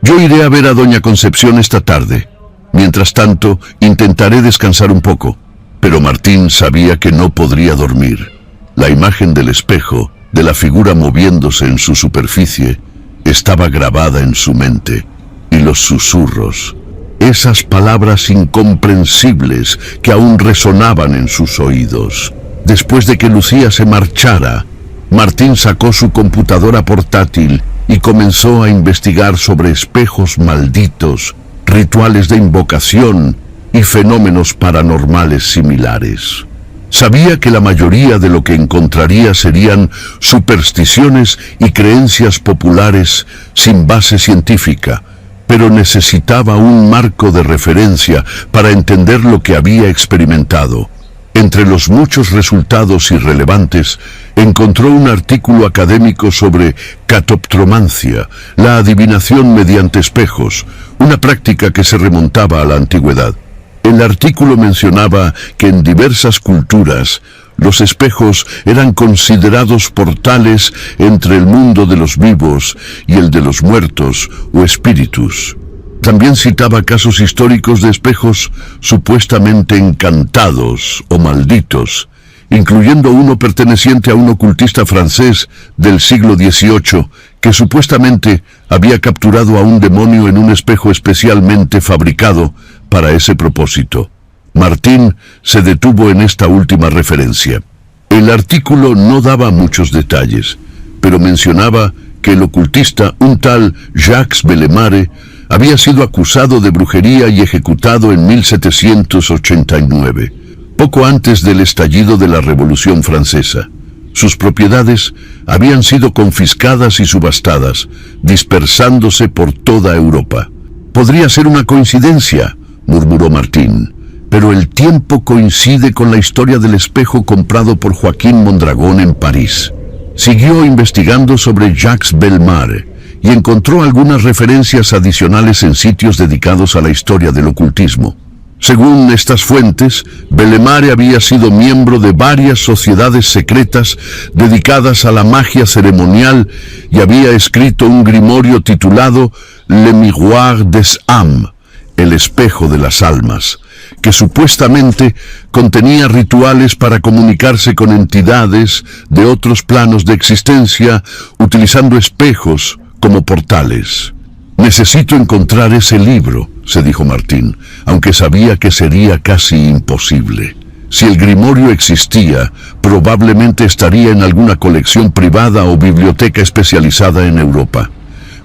Yo iré a ver a doña Concepción esta tarde. Mientras tanto, intentaré descansar un poco. Pero Martín sabía que no podría dormir. La imagen del espejo, de la figura moviéndose en su superficie, estaba grabada en su mente. Y los susurros, esas palabras incomprensibles que aún resonaban en sus oídos. Después de que Lucía se marchara, Martín sacó su computadora portátil y comenzó a investigar sobre espejos malditos, rituales de invocación y fenómenos paranormales similares. Sabía que la mayoría de lo que encontraría serían supersticiones y creencias populares sin base científica, pero necesitaba un marco de referencia para entender lo que había experimentado. Entre los muchos resultados irrelevantes, encontró un artículo académico sobre catoptromancia, la adivinación mediante espejos, una práctica que se remontaba a la antigüedad. El artículo mencionaba que en diversas culturas, los espejos eran considerados portales entre el mundo de los vivos y el de los muertos o espíritus. También citaba casos históricos de espejos supuestamente encantados o malditos, incluyendo uno perteneciente a un ocultista francés del siglo XVIII que supuestamente había capturado a un demonio en un espejo especialmente fabricado para ese propósito. Martín se detuvo en esta última referencia. El artículo no daba muchos detalles, pero mencionaba que el ocultista, un tal Jacques Bellemare, había sido acusado de brujería y ejecutado en 1789, poco antes del estallido de la Revolución Francesa. Sus propiedades habían sido confiscadas y subastadas, dispersándose por toda Europa. «Podría ser una coincidencia», murmuró Martín, «pero el tiempo coincide con la historia del espejo comprado por Joaquín Mondragón en París». Siguió investigando sobre Jacques Bellemare y encontró algunas referencias adicionales en sitios dedicados a la historia del ocultismo. Según estas fuentes, Bellemare había sido miembro de varias sociedades secretas dedicadas a la magia ceremonial y había escrito un grimorio titulado Le Miroir des âmes, el espejo de las almas, que supuestamente contenía rituales para comunicarse con entidades de otros planos de existencia utilizando espejos como portales. «Necesito encontrar ese libro», se dijo Martín, aunque sabía que sería casi imposible. Si el grimorio existía, probablemente estaría en alguna colección privada o biblioteca especializada en Europa.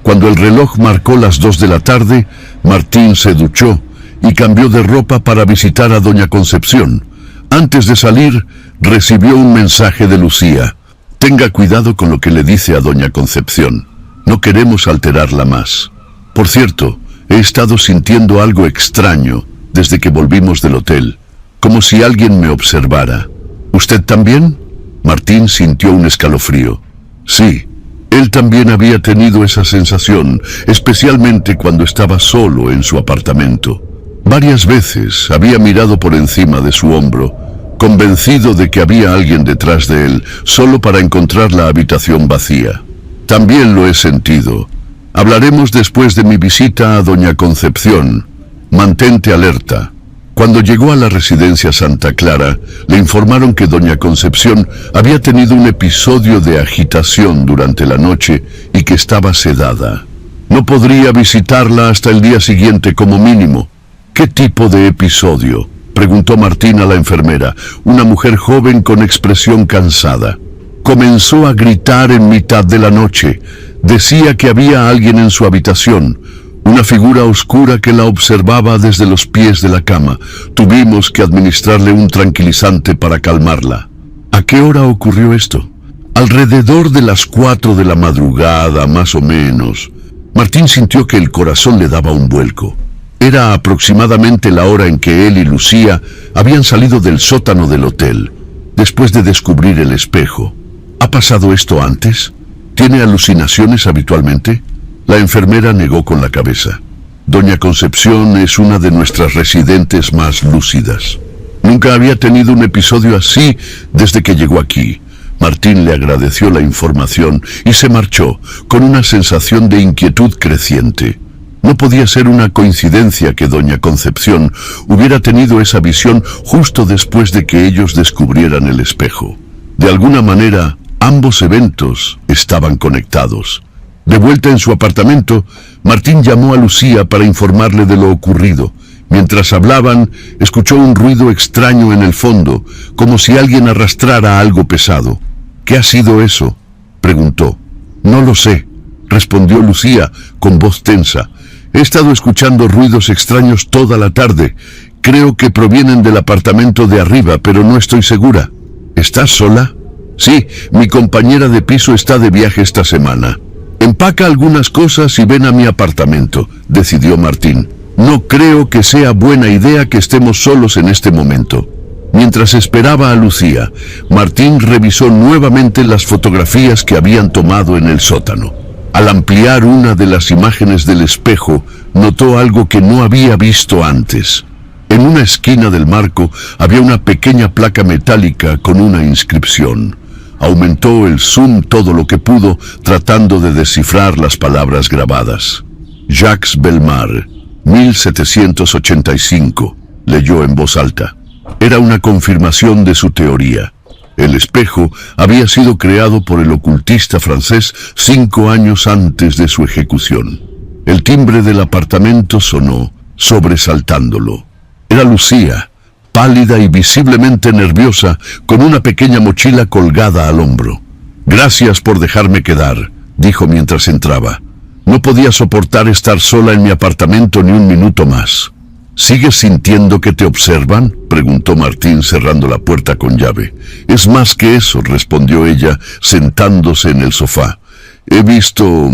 Cuando el reloj marcó las 2 de la tarde, Martín se duchó y cambió de ropa para visitar a doña Concepción. Antes de salir, recibió un mensaje de Lucía. «Tenga cuidado con lo que le dice a doña Concepción. No queremos alterarla más. Por cierto, he estado sintiendo algo extraño desde que volvimos del hotel, como si alguien me observara. ¿Usted también?» Martín sintió un escalofrío. Sí, él también había tenido esa sensación, especialmente cuando estaba solo en su apartamento. Varias veces había mirado por encima de su hombro, convencido de que había alguien detrás de él, solo para encontrar la habitación vacía. También lo he sentido. Hablaremos después de mi visita a doña Concepción. Mantente alerta. Cuando llegó a la residencia Santa Clara, le informaron que doña Concepción había tenido un episodio de agitación durante la noche y que estaba sedada. No podría visitarla hasta el día siguiente como mínimo. «¿Qué tipo de episodio?», preguntó Martín a la enfermera, una mujer joven con expresión cansada. Comenzó a gritar en mitad de la noche. Decía que había alguien en su habitación, una figura oscura que la observaba desde los pies de la cama. Tuvimos que administrarle un tranquilizante para calmarla. ¿A qué hora ocurrió esto? Alrededor de las 4 de la madrugada, más o menos. Martín sintió que el corazón le daba un vuelco. Era aproximadamente la hora en que él y Lucía habían salido del sótano del hotel, después de descubrir el espejo. ¿Ha pasado esto antes? ¿Tiene alucinaciones habitualmente? La enfermera negó con la cabeza. Doña Concepción es una de nuestras residentes más lúcidas. Nunca había tenido un episodio así desde que llegó aquí. Martín le agradeció la información y se marchó con una sensación de inquietud creciente. No podía ser una coincidencia que doña Concepción hubiera tenido esa visión justo después de que ellos descubrieran el espejo. De alguna manera, ambos eventos estaban conectados. De vuelta en su apartamento, Martín llamó a Lucía para informarle de lo ocurrido. Mientras hablaban, escuchó un ruido extraño en el fondo, como si alguien arrastrara algo pesado. «¿Qué ha sido eso?», preguntó. «No lo sé», respondió Lucía con voz tensa. «He estado escuchando ruidos extraños toda la tarde. Creo que provienen del apartamento de arriba, pero no estoy segura». «¿Estás sola?». «Sí, mi compañera de piso está de viaje esta semana». «Empaca algunas cosas y ven a mi apartamento», decidió Martín. «No creo que sea buena idea que estemos solos en este momento». Mientras esperaba a Lucía, Martín revisó nuevamente las fotografías que habían tomado en el sótano. Al ampliar una de las imágenes del espejo, notó algo que no había visto antes. En una esquina del marco había una pequeña placa metálica con una inscripción. Aumentó el zoom todo lo que pudo, tratando de descifrar las palabras grabadas. «Jacques Belmar, 1785», leyó en voz alta. Era una confirmación de su teoría. El espejo había sido creado por el ocultista francés 5 años antes de su ejecución. El timbre del apartamento sonó, sobresaltándolo. Era Lucía, pálida y visiblemente nerviosa, con una pequeña mochila colgada al hombro. «Gracias por dejarme quedar», dijo mientras entraba. «No podía soportar estar sola en mi apartamento ni un minuto más». «¿Sigues sintiendo que te observan?», preguntó Martín cerrando la puerta con llave. «Es más que eso», respondió ella, sentándose en el sofá. «He visto...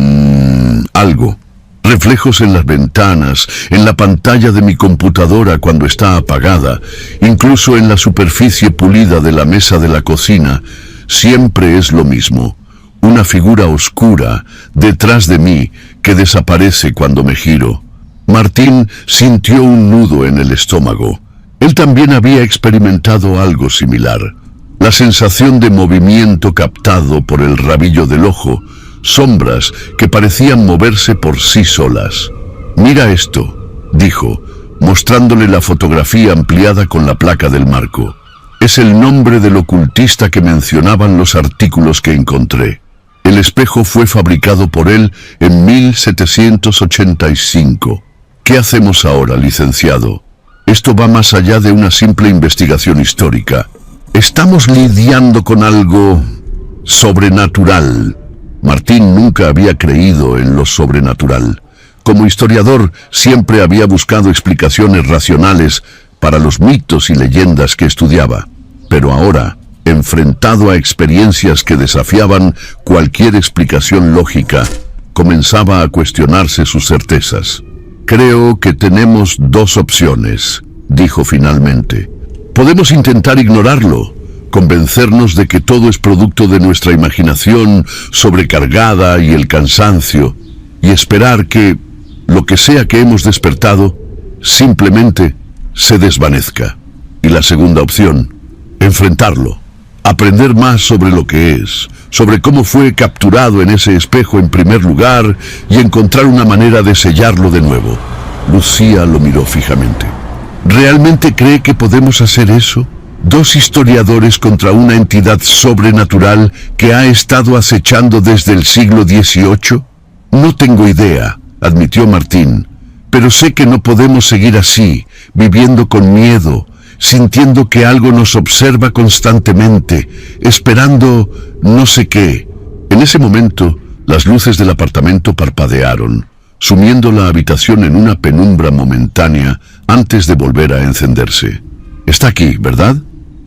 algo. Reflejos en las ventanas, en la pantalla de mi computadora cuando está apagada, incluso en la superficie pulida de la mesa de la cocina. Siempre es lo mismo. Una figura oscura detrás de mí que desaparece cuando me giro». Martín sintió un nudo en el estómago. Él también había experimentado algo similar. La sensación de movimiento captado por el rabillo del ojo, sombras que parecían moverse por sí solas. «Mira esto», dijo, mostrándole la fotografía ampliada con la placa del marco. «Es el nombre del ocultista que mencionaban los artículos que encontré. El espejo fue fabricado por él en 1785. ¿Qué hacemos ahora, licenciado? Esto va más allá de una simple investigación histórica. Estamos lidiando con algo sobrenatural». Martín nunca había creído en lo sobrenatural. Como historiador, siempre había buscado explicaciones racionales para los mitos y leyendas que estudiaba. Pero ahora, enfrentado a experiencias que desafiaban cualquier explicación lógica, comenzaba a cuestionarse sus certezas. «Creo que tenemos 2 opciones», dijo finalmente. «Podemos intentar ignorarlo, convencernos de que todo es producto de nuestra imaginación sobrecargada y el cansancio, y esperar que, lo que sea que hemos despertado, simplemente se desvanezca. Y la segunda opción, enfrentarlo, aprender más sobre lo que es, sobre cómo fue capturado en ese espejo en primer lugar y encontrar una manera de sellarlo de nuevo». Lucía lo miró fijamente. «¿Realmente cree que podemos hacer eso? 2 historiadores contra una entidad sobrenatural que ha estado acechando desde el siglo XVIII? No tengo idea», admitió Martín, «pero sé que no podemos seguir así, viviendo con miedo, sintiendo que algo nos observa constantemente, esperando no sé qué». En ese momento, las luces del apartamento parpadearon, sumiendo la habitación en una penumbra momentánea antes de volver a encenderse. «Está aquí, ¿verdad?»,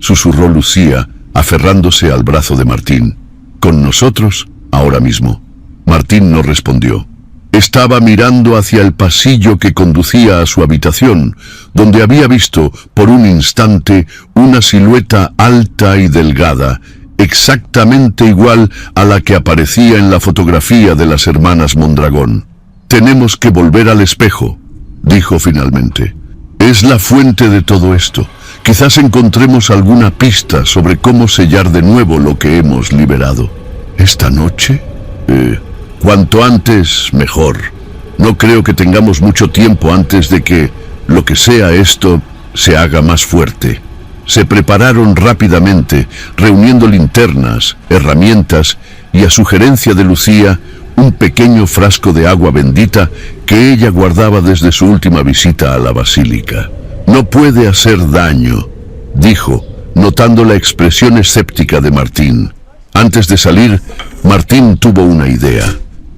susurró Lucía, aferrándose al brazo de Martín. «Con nosotros, ahora mismo». Martín no respondió. Estaba mirando hacia el pasillo que conducía a su habitación, donde había visto, por un instante, una silueta alta y delgada, exactamente igual a la que aparecía en la fotografía de las hermanas Mondragón. «Tenemos que volver al espejo», dijo finalmente. «Es la fuente de todo esto. Quizás encontremos alguna pista sobre cómo sellar de nuevo lo que hemos liberado». «¿Esta noche?» Cuanto antes, mejor». No creo que tengamos mucho tiempo antes de que, lo que sea esto, se haga más fuerte. Se prepararon rápidamente, reuniendo linternas, herramientas y, a sugerencia de Lucía, un pequeño frasco de agua bendita que ella guardaba desde su última visita a la basílica. «No puede hacer daño», dijo, notando la expresión escéptica de Martín. Antes de salir, Martín tuvo una idea.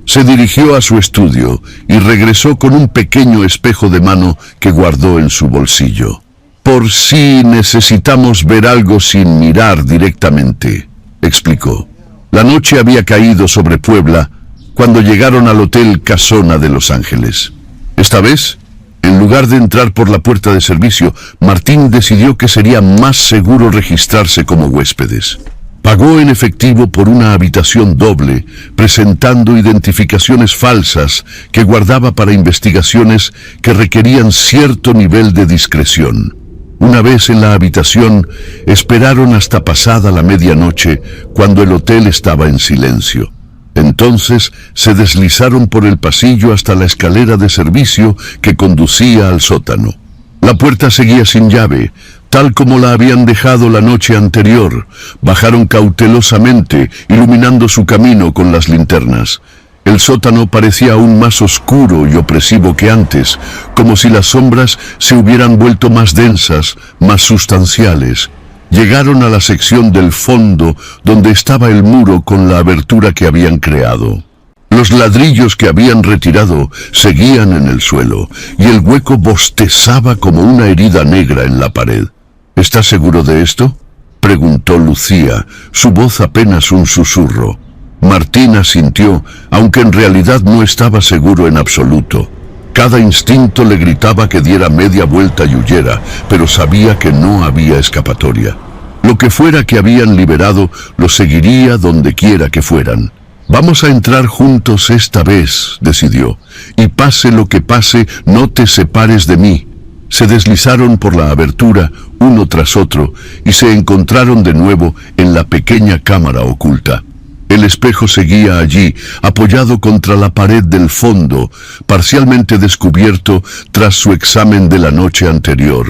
Se dirigió a su estudio y regresó con un pequeño espejo de mano que guardó en su bolsillo. «Por si necesitamos ver algo sin mirar directamente», explicó. La noche había caído sobre Puebla cuando llegaron al Hotel Casona de Los Ángeles. Esta vez, en lugar de entrar por la puerta de servicio, Martín decidió que sería más seguro registrarse como huéspedes. Pagó en efectivo por una habitación doble, presentando identificaciones falsas que guardaba para investigaciones que requerían cierto nivel de discreción. Una vez en la habitación, esperaron hasta pasada la medianoche, cuando el hotel estaba en silencio. Entonces se deslizaron por el pasillo hasta la escalera de servicio que conducía al sótano. La puerta seguía sin llave, tal como la habían dejado la noche anterior. Bajaron cautelosamente, iluminando su camino con las linternas. El sótano parecía aún más oscuro y opresivo que antes, como si las sombras se hubieran vuelto más densas, más sustanciales. Llegaron a la sección del fondo, donde estaba el muro con la abertura que habían creado. Los ladrillos que habían retirado seguían en el suelo, y el hueco bostezaba como una herida negra en la pared. «¿Estás seguro de esto?», preguntó Lucía, su voz apenas un susurro. Martín asintió, aunque en realidad no estaba seguro en absoluto. Cada instinto le gritaba que diera media vuelta y huyera, pero sabía que no había escapatoria. Lo que fuera que habían liberado, lo seguiría donde quiera que fueran. «Vamos a entrar juntos esta vez», decidió, «y pase lo que pase, no te separes de mí». Se deslizaron por la abertura, uno tras otro, y se encontraron de nuevo en la pequeña cámara oculta. El espejo seguía allí, apoyado contra la pared del fondo, parcialmente descubierto tras su examen de la noche anterior.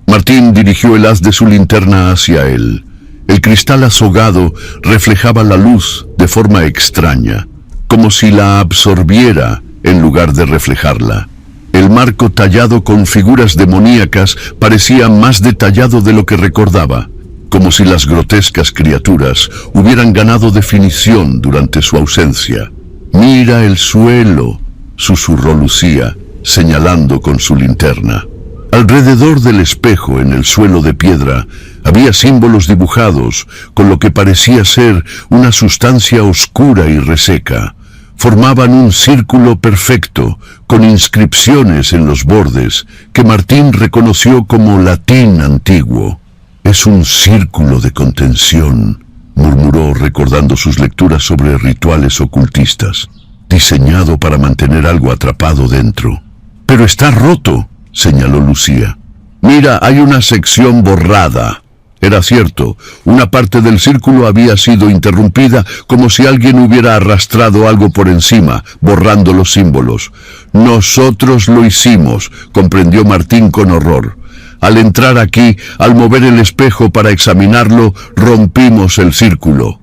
Martín dirigió el haz de su linterna hacia él. El cristal azogado reflejaba la luz de forma extraña, como si la absorbiera en lugar de reflejarla. El marco tallado con figuras demoníacas parecía más detallado de lo que recordaba, como si las grotescas criaturas hubieran ganado definición durante su ausencia. «Mira el suelo», susurró Lucía, señalando con su linterna. Alrededor del espejo, en el suelo de piedra, había símbolos dibujados con lo que parecía ser una sustancia oscura y reseca. Formaban un círculo perfecto, con inscripciones en los bordes, que Martín reconoció como latín antiguo. «Es un círculo de contención», murmuró recordando sus lecturas sobre rituales ocultistas, diseñado para mantener algo atrapado dentro. «Pero está roto», señaló Lucía. «Mira, hay una sección borrada». Era cierto, una parte del círculo había sido interrumpida, como si alguien hubiera arrastrado algo por encima, borrando los símbolos. «Nosotros lo hicimos», comprendió Martín con horror. «Al entrar aquí, al mover el espejo para examinarlo, rompimos el círculo».